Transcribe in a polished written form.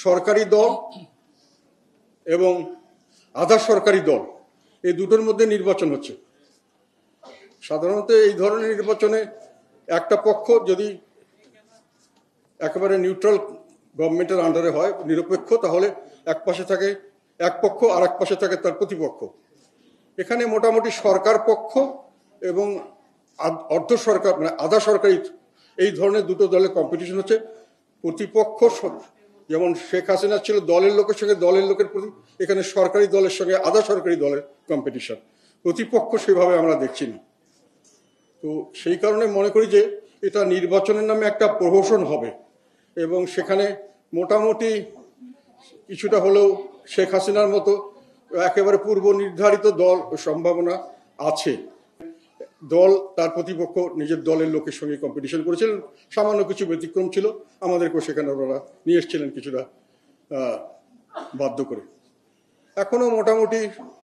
সরকারি দল এবং আধা সরকারি দল, এই দুটোর মধ্যে নির্বাচন হচ্ছে। সাধারণত এই ধরনের নির্বাচনে একটা পক্ষ যদি একেবারে নিউট্রাল গভর্নমেন্টের আন্ডারে হয়, নিরপেক্ষ, তাহলে এক পাশে থাকে এক পক্ষ আর এক পাশে থাকে তার প্রতিপক্ষ। এখানে মোটামুটি সরকার পক্ষ এবং অর্ধ সরকার মানে আধা সরকারি এই ধরনের দুটো দলের কম্পিটিশন হচ্ছে। প্রতিপক্ষ যেমন শেখ হাসিনা ছিল দলের লোকের সঙ্গে দলের লোকের প্রতি, এখানে সরকারি দলের সঙ্গে আধা সরকারি দলের কম্পিটিশন। প্রতিপক্ষ সেভাবে আমরা দেখছি না। তো সেই কারণে মনে করি যে এটা নির্বাচনের নামে একটা প্রহসন হবে এবং সেখানে মোটামুটি কিছুটা হলেও শেখ হাসিনার মতো একেবারে পূর্ব নির্ধারিত দল সম্ভাবনা আছে। দল তার প্রতিপক্ষ নিজের দলের লোকের সঙ্গে কম্পিটিশন করেছিলেন, সামান্য কিছু ব্যতিক্রম ছিল, আমাদেরকেও সেখানে ওরা নিয়ে এসেছিলেন কিছুটা বাধ্য করে। এখনো মোটামুটি